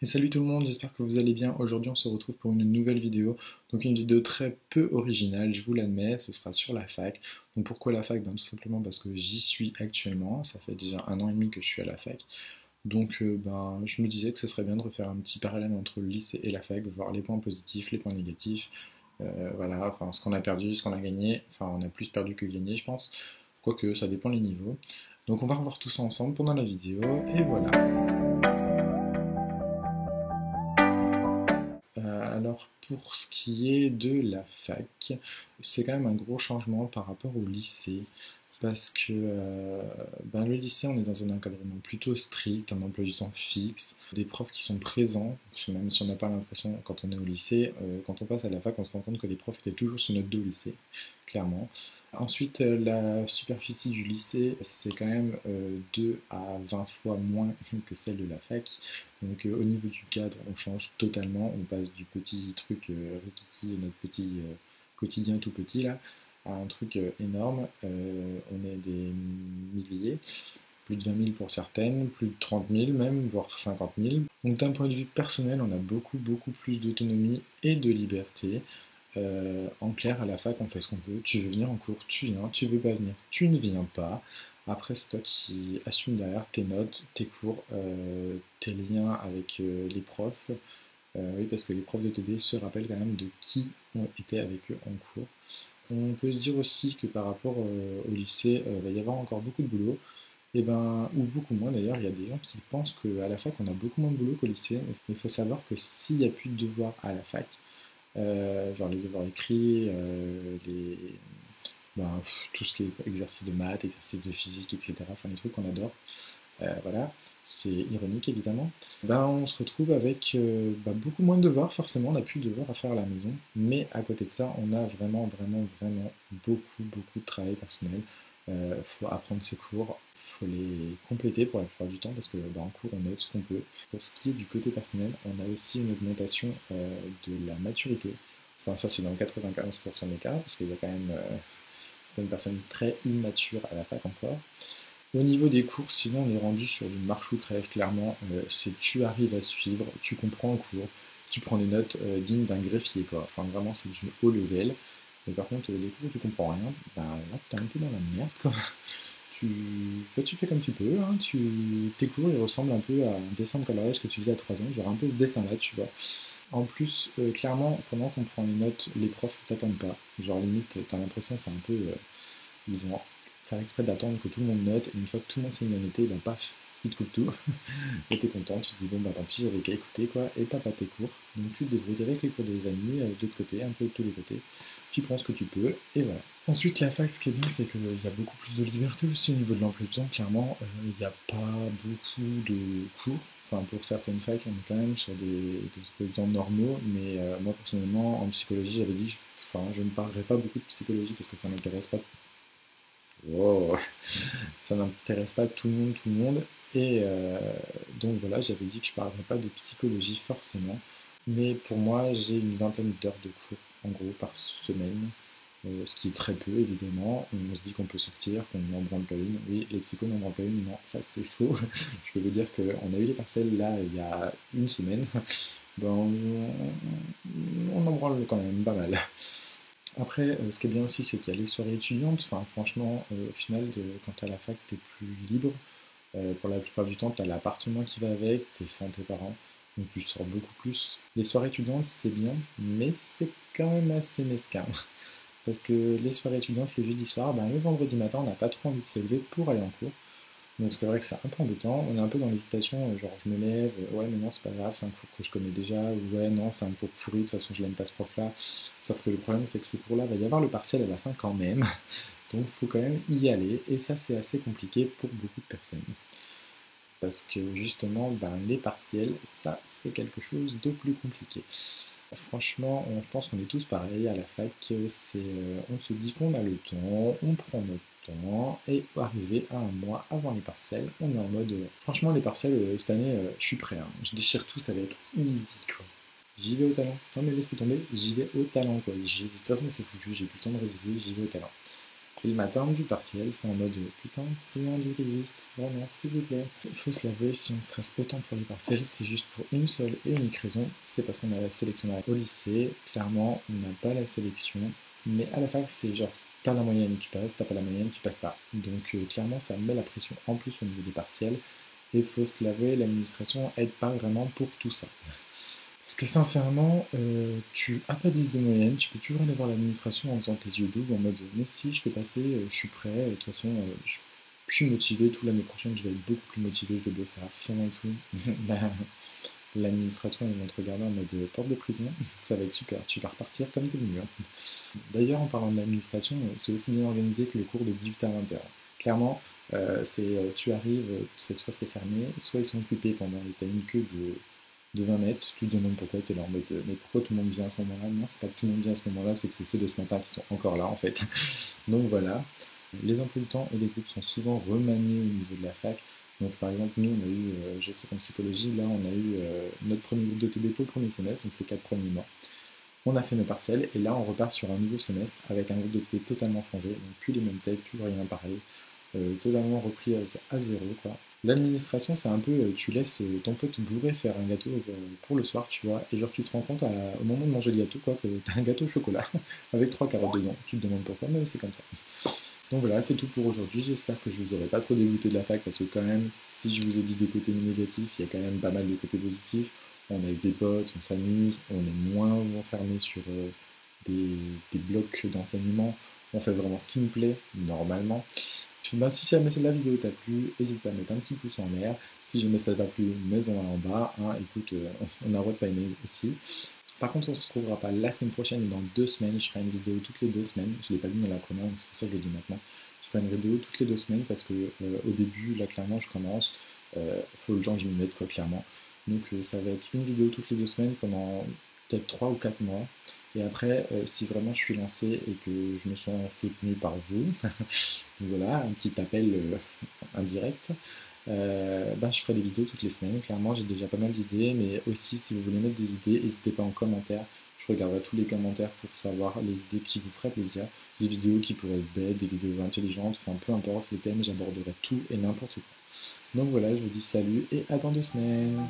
Et salut tout le monde, j'espère que vous allez bien. Aujourd'hui on se retrouve pour une nouvelle vidéo. Donc une vidéo très peu originale, je vous l'admets, ce sera sur la fac. Donc pourquoi la fac? Tout simplement parce que j'y suis actuellement, ça fait déjà 1 an et demi que je suis à la fac. Donc je me disais que ce serait bien de refaire un petit parallèle entre le lycée et la fac, voir les points positifs, les points négatifs. Voilà, enfin ce qu'on a perdu, ce qu'on a gagné. Enfin on a plus perdu que gagné je pense. Quoique ça dépend les niveaux. Donc on va revoir tout ça ensemble pendant la vidéo et voilà. Alors pour ce qui est de la fac, c'est quand même un gros changement par rapport au lycée. Parce que le lycée, on est dans un encadrement plutôt strict, un emploi du temps fixe, des profs qui sont présents, parce que même si on n'a pas l'impression quand on est au lycée, quand on passe à la fac, on se rend compte que les profs étaient toujours sur notre dos au lycée, clairement. Ensuite, la superficie du lycée, c'est quand même 2 à 20 fois moins que celle de la fac. Donc au niveau du cadre, on change totalement, on passe du petit truc rikiki, notre petit quotidien tout petit là, à un truc énorme. On est des milliers, plus de 20 000 pour certaines, plus de 30 000 même, voire 50 000. Donc d'un point de vue personnel, on a beaucoup plus d'autonomie et de liberté. En clair, à la fac, on fait ce qu'on veut. Tu veux venir en cours, tu viens. Tu veux pas venir, tu ne viens pas. Après, c'est toi qui assumes derrière tes notes, tes cours, tes liens avec les profs. Oui, parce que les profs de TD se rappellent quand même de qui ont été avec eux en cours. On peut se dire aussi que par rapport au lycée, il va y avoir encore beaucoup de boulot, ou beaucoup moins d'ailleurs. Il y a des gens qui pensent qu'à la fac, on a beaucoup moins de boulot qu'au lycée. Il faut savoir que s'il n'y a plus de devoirs à la fac, genre les devoirs écrits, tout ce qui est exercice de maths, exercice de physique, etc., enfin les trucs qu'on adore, voilà, c'est ironique évidemment, on se retrouve avec beaucoup moins de devoirs, forcément, on n'a plus de devoirs à faire à la maison, mais à côté de ça, on a vraiment beaucoup de travail personnel. Faut apprendre ses cours, faut les compléter pour la plupart du temps, parce que en cours, on note ce qu'on peut. Pour ce qui est du côté personnel, on a aussi une augmentation de la maturité. Enfin, ça, c'est dans 95% des cas, parce qu'il y a quand même certaines personnes très immatures à la fac encore. Au niveau des cours, sinon on est rendu sur du marche ou crève, clairement. C'est tu arrives à suivre, tu comprends le cours, tu prends des notes dignes d'un greffier, quoi. Enfin, vraiment, c'est du haut level. Mais par contre, les cours où tu comprends rien, là, t'es un peu dans la merde, quoi. Tu fais comme tu peux, hein, tes cours, ils ressemblent un peu à un dessin de coloriage que tu faisais à 3 ans, genre un peu ce dessin-là, tu vois. En plus, clairement, pendant qu'on prend les notes, les profs t'attendent pas. Genre, limite, t'as l'impression, c'est un peu. Ils vont faire exprès d'attendre que tout le monde note, et une fois que tout le monde s'est mis à noter, paf, ils te coupent tout, et t'es content, tu te dis tant pis, j'avais qu'à écouter quoi, et t'as pas tes cours, donc tu te débrouilles avec les cours des amis, de l'autre côté, un peu de tous les côtés, tu prends ce que tu peux, et voilà. Ensuite, la fac, ce qui est bien, c'est qu'il y a beaucoup plus de liberté aussi au niveau de l'emploi du temps, clairement, il n'y a pas beaucoup de cours, enfin pour certaines facs, on est quand même sur des emplois du temps normaux, mais moi personnellement, en psychologie, j'avais dit, je ne parlerai pas beaucoup de psychologie parce que ça m'intéresse pas. Wow. Ça n'intéresse pas tout le monde. Et donc voilà, j'avais dit que je ne parlerais pas de psychologie forcément. Mais pour moi, j'ai une vingtaine d'heures de cours, en gros, par semaine. Ce qui est très peu, évidemment. On se dit qu'on peut sortir, qu'on n'en branle pas une. Oui, les psychos n'en branlent pas une. Non, ça c'est faux. Je peux vous dire qu'on a eu les partiels là, il y a une semaine. On en branle quand même pas mal. Après, ce qui est bien aussi, c'est qu'il y a les soirées étudiantes. Enfin, franchement, au final, quand t'es à la fac, t'es plus libre. Pour la plupart du temps, t'as l'appartement qui va avec, t'es sans tes parents, donc tu sors beaucoup plus. Les soirées étudiantes, c'est bien, mais c'est quand même assez mesquin. Parce que les soirées étudiantes, le jeudi soir, le vendredi matin, on n'a pas trop envie de se lever pour aller en cours. Donc c'est vrai que c'est un peu embêtant, on est un peu dans l'hésitation, genre je me lève, ouais mais non c'est pas grave, c'est un cours que je connais déjà, ou ouais non c'est un cours pourri, de toute façon je l'aime pas ce prof là. Sauf que le problème c'est que ce cours là va y avoir le partiel à la fin quand même, donc il faut quand même y aller, et ça c'est assez compliqué pour beaucoup de personnes. Parce que justement, les partiels, ça c'est quelque chose de plus compliqué. Franchement, je pense qu'on est tous pareils à la fac. On se dit qu'on a le temps, on prend notre temps, et arrivé à un mois avant les parcelles, on est en mode. Franchement, les parcelles cette année, je suis prêt, hein. Je déchire tout, ça va être easy quoi. J'y vais au talent. Non mais laissez tomber, j'y vais au talent quoi. De toute façon, c'est foutu, j'ai plus le temps de réviser, j'y vais au talent. Et le matin du partiel, c'est en mode putain, c'est un Dieu qui existe, vraiment, s'il vous plaît. Il faut se l'avouer, si on stresse autant pour les partiels, c'est juste pour une seule et unique raison, c'est parce qu'on a la sélection au lycée. Clairement, on n'a pas la sélection, mais à la fac, c'est genre, t'as la moyenne, tu passes, t'as pas la moyenne, tu passes pas. Donc clairement, ça met la pression en plus au niveau des partiels. Et il faut se l'avouer, l'administration aide pas vraiment pour tout ça. Parce que sincèrement, tu as pas 10 de moyenne, tu peux toujours aller voir l'administration en faisant tes yeux doux, en mode mais si je peux passer, je suis prêt, de toute façon je suis motivé, toute l'année prochaine je vais être beaucoup plus motivé, je vais bosser à fond et tout. L'administration ils vont te regarder en mode porte de prison, ça va être super, tu vas repartir comme t'es venu. D'ailleurs en parlant de l'administration, c'est aussi bien organisé que les cours de 18 à 20h. Clairement, tu arrives, soit c'est fermé, soit ils sont occupés pendant les t'as une queue de 20 mètres, tu te demandes pourquoi, tu es là en mode mais pourquoi tout le monde vient à ce moment-là? Non, c'est pas que tout le monde vient à ce moment-là, c'est que c'est ceux de ce matin qui sont encore là en fait. Donc voilà, les emplois du temps et les groupes sont souvent remaniés au niveau de la fac. Donc par exemple, nous on a eu, je sais qu'en psychologie, là on a eu notre premier groupe de TD pour le premier semestre, donc les 4 premiers mois. On a fait nos partiels et là on repart sur un nouveau semestre avec un groupe de TD totalement changé, donc plus les mêmes têtes, plus rien pareil, totalement repris à zéro quoi. L'administration, c'est un peu, tu laisses ton pote bourré faire un gâteau pour le soir, tu vois, et genre tu te rends compte au moment de manger le gâteau, quoi, que t'as un gâteau au chocolat avec 3 carottes dedans. Tu te demandes pourquoi, mais c'est comme ça. Donc voilà, c'est tout pour aujourd'hui. J'espère que je vous aurai pas trop dégoûté de la fac, parce que quand même, si je vous ai dit des côtés négatifs, il y a quand même pas mal de côtés positifs. On est avec des potes, on s'amuse, on est moins enfermé sur des blocs d'enseignement. On fait vraiment ce qui nous plaît, normalement. Ben, si jamais la vidéo t'a plu, n'hésite pas à mettre un petit pouce en l'air. Si jamais ça t'a plu, mets-en un en bas. Hein. Écoute, on a le droit de pas aimer aussi. Par contre, on se retrouvera pas la semaine prochaine, mais dans 2 semaines. Je ferai une vidéo toutes les 2 semaines. Je ne l'ai pas dit dans la première, donc c'est pour ça que je le dis maintenant. Je ferai une vidéo toutes les 2 semaines parce que au début, là clairement, je commence. Faut le temps que je m'y mette, quoi, clairement. Donc ça va être une vidéo toutes les 2 semaines pendant peut-être 3 ou 4 mois. Et après, si vraiment je suis lancé et que je me sens soutenu par vous, voilà, un petit appel indirect, je ferai des vidéos toutes les semaines. Clairement, j'ai déjà pas mal d'idées, mais aussi si vous voulez mettre des idées, n'hésitez pas en commentaire. Je regarderai tous les commentaires pour savoir les idées qui vous feraient plaisir, des vidéos qui pourraient être bêtes, des vidéos intelligentes, enfin peu importe les thèmes, j'aborderai tout et n'importe quoi. Donc voilà, je vous dis salut et à dans 2 semaines.